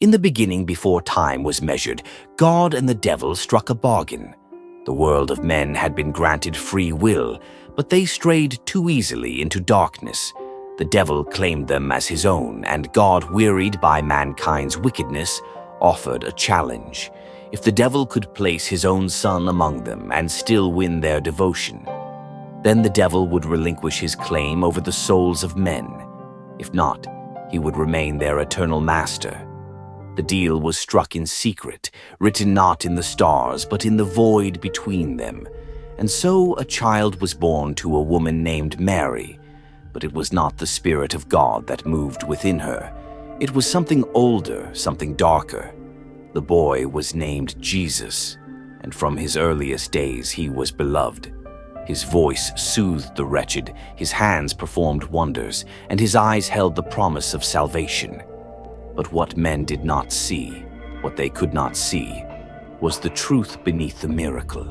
In the beginning, before time was measured, God and the devil struck a bargain. The world of men had been granted free will, but they strayed too easily into darkness. The devil claimed them as his own, and God, wearied by mankind's wickedness, offered a challenge. If the devil could place his own son among them and still win their devotion, then the devil would relinquish his claim over the souls of men. If not, he would remain their eternal master. The deal was struck in secret, written not in the stars, but in the void between them. And so a child was born to a woman named Mary, but it was not the Spirit of God that moved within her. It was something older, something darker. The boy was named Jesus, and from his earliest days he was beloved. His voice soothed the wretched, his hands performed wonders, and his eyes held the promise of salvation. But what men did not see, what they could not see, was the truth beneath the miracle.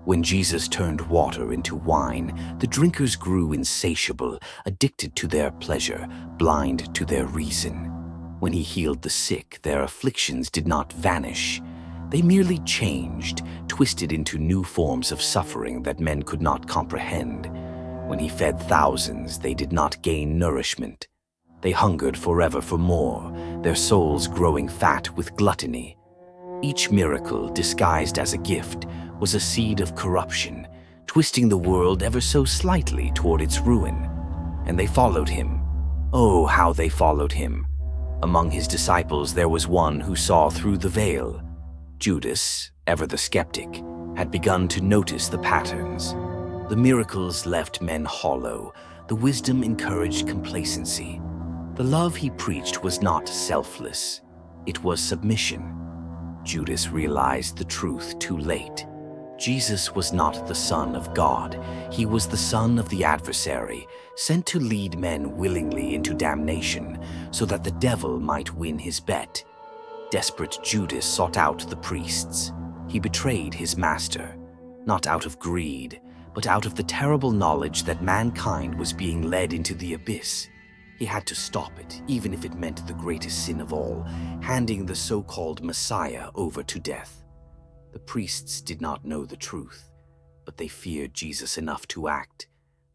When Jesus turned water into wine, the drinkers grew insatiable, addicted to their pleasure, blind to their reason. When he healed the sick, their afflictions did not vanish. They merely changed, twisted into new forms of suffering that men could not comprehend. When he fed thousands, they did not gain nourishment. They hungered forever for more, their souls growing fat with gluttony. Each miracle, disguised as a gift, was a seed of corruption, twisting the world ever so slightly toward its ruin. And they followed him. Oh, how they followed him! Among his disciples there was one who saw through the veil. Judas, ever the skeptic, had begun to notice the patterns. The miracles left men hollow. The wisdom encouraged complacency. The love he preached was not selfless. It was submission. Judas realized the truth too late. Jesus was not the Son of God. He was the son of the adversary, sent to lead men willingly into damnation, so that the devil might win his bet. Desperate Judas sought out the priests. He betrayed his master, not out of greed, but out of the terrible knowledge that mankind was being led into the abyss. He had to stop it, even if it meant the greatest sin of all, handing the so-called Messiah over to death. The priests did not know the truth, but they feared Jesus enough to act.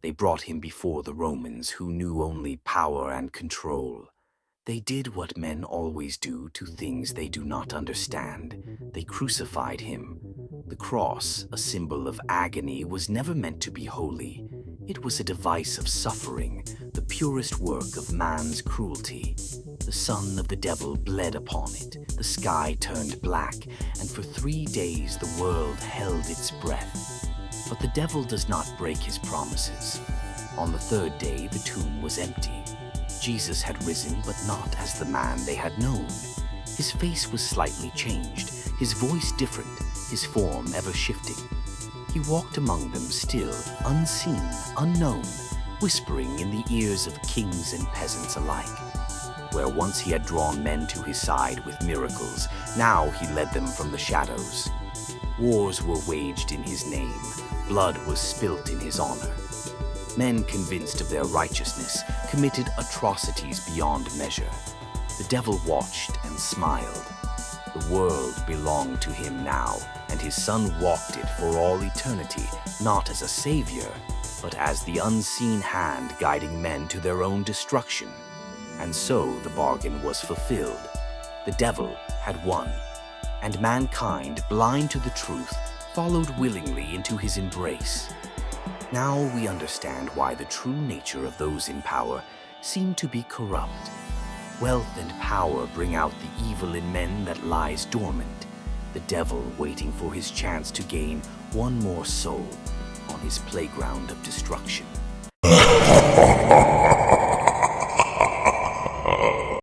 They brought him before the Romans, who knew only power and control. They did what men always do to things they do not understand. They crucified him. The cross, a symbol of agony, was never meant to be holy. It was a device of suffering, the purest work of man's cruelty. The son of the devil bled upon it, the sky turned black, and for 3 days the world held its breath. But the devil does not break his promises. On the 3rd day, the tomb was empty. Jesus had risen, but not as the man they had known. His face was slightly changed, his voice different, his form ever shifting. He walked among them still, unseen, unknown, whispering in the ears of kings and peasants alike. Where once he had drawn men to his side with miracles, now he led them from the shadows. Wars were waged in his name, blood was spilt in his honor. Men convinced of their righteousness committed atrocities beyond measure. The devil watched and smiled. The world belonged to him now, and his son walked it for all eternity, not as a savior, but as the unseen hand guiding men to their own destruction. And so the bargain was fulfilled. The devil had won, and mankind, blind to the truth, followed willingly into his embrace. Now we understand why the true nature of those in power seem to be corrupt. Wealth and power bring out the evil in men that lies dormant, the devil waiting for his chance to gain one more soul on his playground of destruction.